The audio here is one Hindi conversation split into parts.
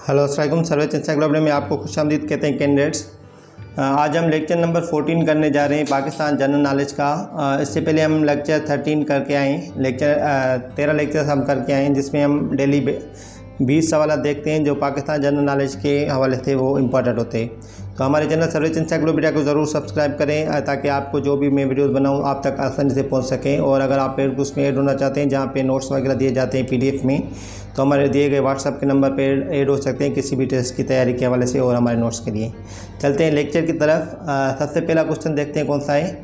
हेलो अस्सलाम सर्वेच इंस्टाग्राम में आपको खुशामदीद कहते हैं कैंडिडेट्स। आज हम लेक्चर नंबर 14 करने जा रहे हैं पाकिस्तान जनरल नॉलेज का। इससे पहले हम लेक्चर 13 करके आए, 13 लेक्चर्स हम करके आए जिसमें हम डेली 20 सवाल देखते हैं जो पाकिस्तान जनरल नॉलेज के हवाले से वो इम्पोर्टेंट होते हैं। तो हमारे चैनल सर्वेच इंस्टाग्राम को ज़रूर सब्सक्राइब करें ताकि आपको जो भी मैं वीडियोस बनाऊं आप तक आसानी से पहुंच सकें। और अगर आप पेड ग्रुप्स में ऐड होना चाहते हैं जहां पे नोट्स वगैरह दिए जाते हैं PDF में, तो हमारे दिए गए व्हाट्सएप के नंबर पर ऐड हो सकते हैं किसी भी टेस्ट की तैयारी के हवाले से और हमारे नोट्स के लिए। चलते हैं लेक्चर की तरफ। सबसे पहला क्वेश्चन देखते हैं कौन सा है।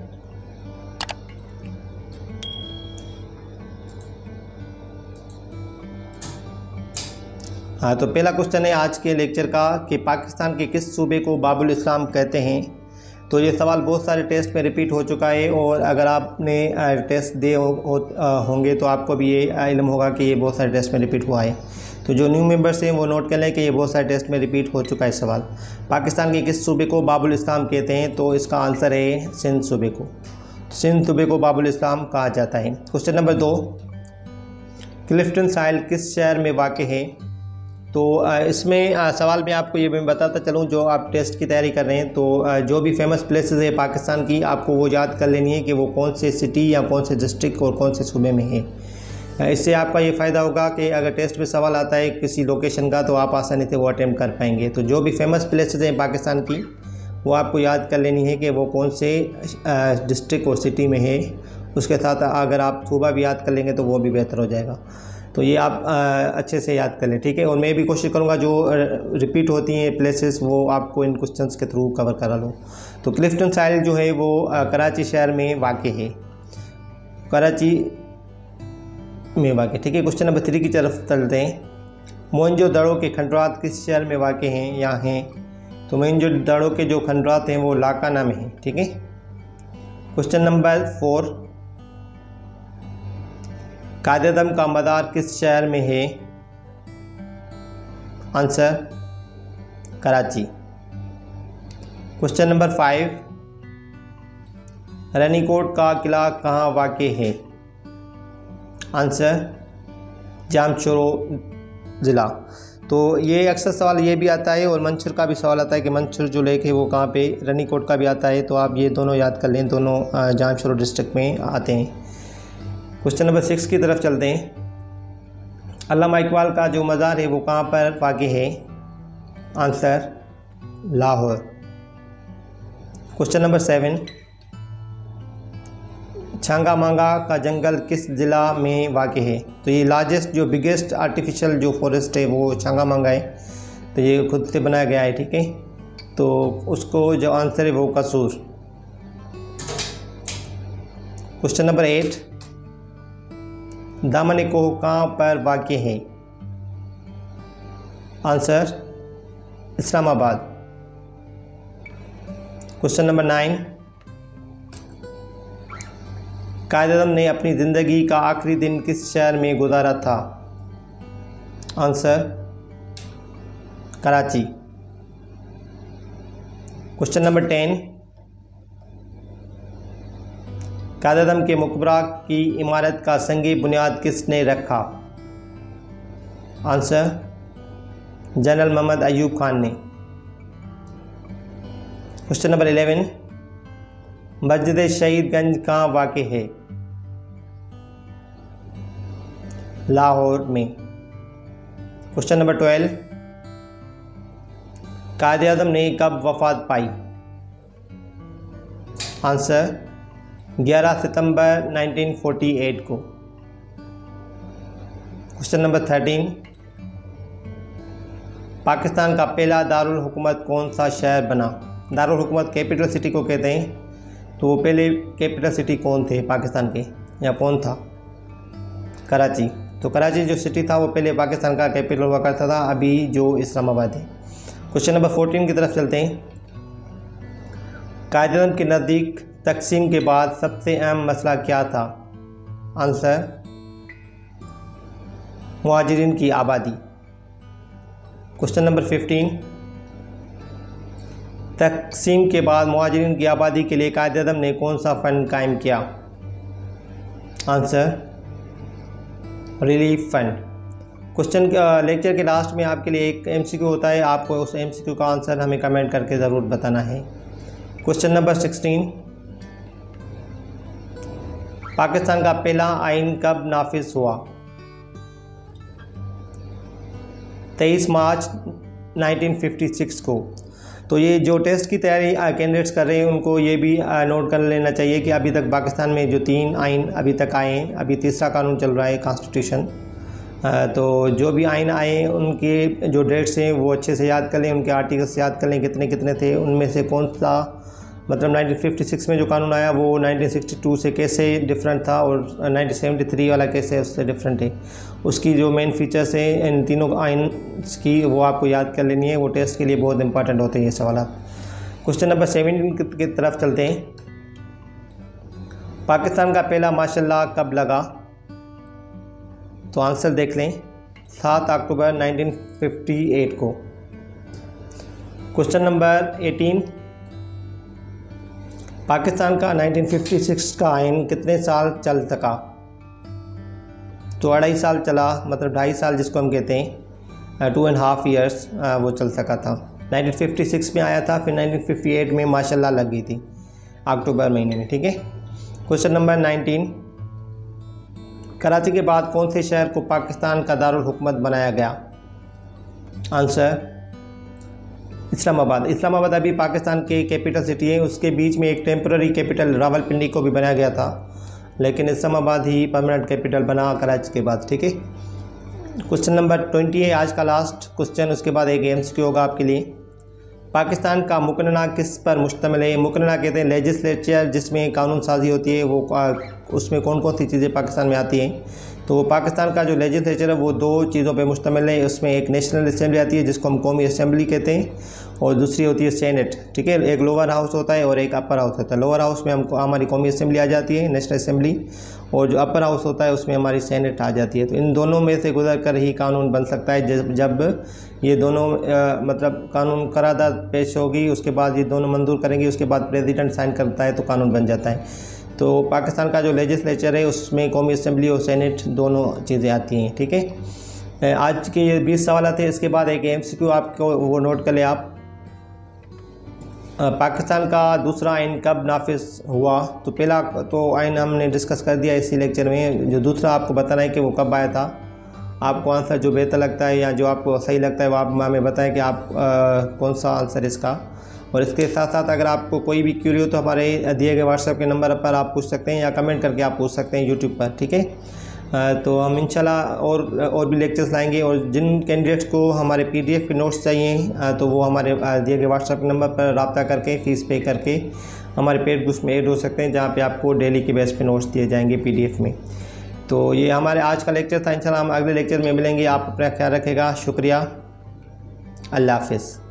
हाँ, तो पहला क्वेश्चन है आज के लेक्चर का कि पाकिस्तान के किस सूबे को बाबुल इस्लाम कहते हैं। तो ये सवाल बहुत सारे टेस्ट में रिपीट हो चुका है और अगर आपने टेस्ट दिए होंगे तो आपको भी ये इल्म होगा कि ये बहुत सारे टेस्ट में रिपीट हुआ है। तो जो न्यू मेंबर्स हैं वो नोट कर लें कि ये बहुत सारे टेस्ट में रिपीट हो चुका है सवाल। पाकिस्तान के किस सूबे को बाबुल इस्लाम कहते हैं, तो इसका आंसर है सिंध सूबे को। सिंध सूबे को बाबुल इस्लाम कहा जाता है। क्वेश्चन नंबर 2, क्लिफ्टन साहिल किस शहर में वाक़ है। तो इसमें सवाल में आपको ये मैं बताता चलूँ, जो आप टेस्ट की तैयारी कर रहे हैं तो जो भी फेमस प्लेसेस है पाकिस्तान की आपको वो याद कर लेनी है कि वो कौन से सिटी या कौन से डिस्ट्रिक्ट और कौन से सूबे में है। इससे आपका ये फ़ायदा होगा कि अगर टेस्ट में सवाल आता है किसी लोकेशन का तो आप आसानी से वो अटैम्प्ट कर पाएंगे। तो जो भी फेमस प्लेसेस हैं पाकिस्तान की वो आपको याद कर लेनी है कि वो कौन से डिस्ट्रिक्ट और सिटी में है। उसके साथ अगर आप सूबा भी याद कर लेंगे तो वो भी बेहतर हो जाएगा। तो ये आप अच्छे से याद कर लें, ठीक है। और मैं भी कोशिश करूँगा जो रिपीट होती हैं प्लेसेस वो आपको इन क्वेश्चंस के थ्रू कवर करा लूँ। तो क्लिफ्टन साहिल जो है वो कराची शहर में वाक़ है, कराची में वाक़, ठीक है। क्वेश्चन नंबर 3 की तरफ चलते हैं। मोहनजोदड़ो के खंडरात किस शहर में वाक़ हैं या हैं। तो मोहनजोदड़ो के जो खंडरात हैं वो लाकाना में हैं, ठीक है। क्वेश्चन नंबर 4, कायद-ए-आज़म का मदार किस शहर में है। Answer Karachi. Question number 5, Ranikot का किला कहाँ वाक़ है। आंसर जामशोरो ज़िला। तो ये अक्सर सवाल ये भी आता है और मंसूर का भी सवाल आता है कि मंसूर जो लेक है वो कहाँ पे, रानीकोट का भी आता है। तो आप ये दोनों याद कर लें, दोनों जामशोरो डिस्ट्रिक्ट में आते हैं। क्वेश्चन नंबर 6 की तरफ चलते हैं। अल्लामा इकबाल का जो मज़ार है वो कहाँ पर वाक़ है। Answer Lahore. Question number 7, Changa मांगा का जंगल किस ज़िला में वाक़ है। तो ये लार्जेस्ट जो बिगेस्ट आर्टिफिशियल जो फॉरेस्ट है वो छांगा मांगा है, तो ये खुद से बनाया गया है, ठीक है। तो उसको जो आंसर है वो कसूर। क्वेश्चन नंबर 8, दामन-ए-कोह कहाँ पर वाक़ है। Answer Islamabad. Question number 9, Quaid-e-Azam ने अपनी ज़िंदगी का आखिरी दिन किस शहर में गुजारा था। Answer Karachi. Question number 10, Quaid-e-Azam के मकबरा की इमारत का संगी बुनियाद किसने रखा। आंसर जनरल मोहम्मद अयूब खान ने। क्वेश्चन नंबर 11, मस्जिद शहीदगंज कहाँ वाक़ है। लाहौर में। क्वेश्चन नंबर 12, कायद-ए-आज़म ने कब वफ़ात पाई। आंसर 11 सितंबर 1948 को। क्वेश्चन नंबर 13, पाकिस्तान का पहला दारुल हुकूमत कौन सा शहर बना। दारुल हुकूमत कैपिटल सिटी को कहते हैं, तो वो पहले कैपिटल सिटी कौन थे पाकिस्तान के या कौन था। कराची। तो कराची जो सिटी था वो पहले पाकिस्तान का कैपिटल हुआ करता था, अभी जो इस्लामाबाद है। क्वेश्चन नंबर 14 की तरफ चलते हैं। कायद-ए-आज़म के नज़दीक तकसीम के बाद सबसे अहम मसला क्या था। आंसर मुहाजिरीन की आबादी। क्वेश्चन नंबर 15, तकसीम के बाद मुहाजिरीन की आबादी के लिए कायद-ए-आज़म ने कौन सा फ़ंड कायम किया। Answer relief fund. Question lecture के लास्ट में आपके लिए एक MCQ होता है, आपको उस MCQ का आंसर हमें कमेंट करके ज़रूर बताना है। क्वेश्चन नंबर 16, पाकिस्तान का पहला आइन कब नाफिज हुआ? 23 मार्च 1956 को। तो ये जो टेस्ट की तैयारी कैंडिडेट्स कर रहे हैं उनको ये भी नोट कर लेना चाहिए कि अभी तक पाकिस्तान में जो 3 आइन अभी तक आए हैं, अभी तीसरा कानून चल रहा है कॉन्स्टिट्यूशन। तो जो भी आइन आए उनके जो डेट्स हैं वो अच्छे से याद कर लें, उनके आर्टिकल्स याद कर लें कितने कितने थे, उनमें से कौन सा मतलब 1956 में जो कानून आया वो 1962 से कैसे डिफरेंट था और 1973 वाला कैसे उससे डिफरेंट है, उसकी जो मेन फीचर्स हैं इन तीनों आइन की वो आपको याद कर लेनी है। वो टेस्ट के लिए बहुत इंपॉर्टेंट होते हैं ये सवाल। क्वेश्चन नंबर 17 की तरफ चलते हैं। पाकिस्तान का पहला मार्शल लॉ कब लगा? तो आंसर देख लें, 7 अक्टूबर 1958 को। क्वेश्चन नंबर 18, पाकिस्तान का 1956 का आइन कितने साल चल सका? तो 2.5 साल चला, मतलब 2.5 साल जिसको हम कहते हैं, 2.5 ईयर्स वो चल सका था। 1956 में आया था, फिर 1958 में माशाल्लाह लग गई थी अक्टूबर महीने में, ठीक है। क्वेश्चन नंबर 19, कराची के बाद कौन से शहर को पाकिस्तान का दारुल हुकूमत बनाया गया? आंसर इस्लामाबाद। इस्लामाबाद अभी पाकिस्तान की कैपिटल सिटी है, उसके बीच में एक टेम्पररी कैपिटल रावलपिंडी को भी बनाया गया था, लेकिन इस्लामाबाद ही परमानेंट कैपिटल बना कराची के बाद, ठीक है। क्वेश्चन नंबर 20 है आज का लास्ट क्वेश्चन, उसके बाद एक MCQ होगा आपके लिए। पाकिस्तान का मुकन्ना किस पर मुश्तमिल है? मुकन्ना कहते हैं लेजिस्लेचर, जिसमें कानून साजी होती है, वो उसमें कौन कौन सी चीज़ें पाकिस्तान में आती हैं? तो पाकिस्तान का जो लेजिस्लेचर है वो 2 चीज़ों पे मुश्तमिल है। उसमें एक नेशनल असेंबली आती है जिसको हम कौमी असेंबली कहते हैं, और दूसरी होती है सेनेट, ठीक है। एक लोअर हाउस होता है और एक अपर हाउस होता है। लोअर हाउस में हमको हमारी कौमी असेंबली आ जाती है, नेशनल असेंबली, और जो अपर हाउस होता है उसमें हमारी सेनेट आ जाती है। तो इन दोनों में से गुजर कर ही कानून बन सकता है। जब ये दोनों मतलब कानून करारदाद पेश होगी, उसके बाद ये दोनों मंजूर करेंगे, उसके बाद प्रेसिडेंट साइन करता है तो कानून बन जाता है। तो पाकिस्तान का जो लेजिस्लेचर है उसमें कौमी असेंबली और सेनेट दोनों चीज़ें आती हैं, ठीक है। आज के ये 20 सवाल थे। इसके बाद एक MCQ आपको वो नोट कर ले आप। पाकिस्तान का दूसरा आइन कब नाफिज हुआ? तो पहला तो आइन हमने डिस्कस कर दिया इसी लेक्चर में, जो दूसरा आपको बताना है कि वो कब आया था। आपको आंसर जो बेहतर लगता है या जो आपको सही लगता है वो आप हमें बताएं कि आप कौन सा आंसर इसका। और इसके साथ साथ अगर आपको कोई भी क्यूरी हो तो हमारे दिए गए व्हाट्सएप के नंबर पर आप पूछ सकते हैं या कमेंट करके आप पूछ सकते हैं यूट्यूब पर, ठीक है। तो हम इंशाल्लाह और भी लेक्चर्स लाएंगे। और जिन कैंडिडेट्स को हमारे PDF के नोट्स चाहिए तो वो हमारे दिए गए व्हाट्सएप नंबर पर रब्ता करके फ़ीस पे करके हमारे पेड ग्रुप्स में ऐड हो सकते हैं, जहाँ पे आपको डेली के बेस पे नोट्स दिए जाएंगे PDF में। तो ये हमारे आज का लेक्चर था। इंशाल्लाह हम अगले लेक्चर में मिलेंगे। आप अपना ख्याल रखेगा। शुक्रिया, अल्लाह हाफ़िज़।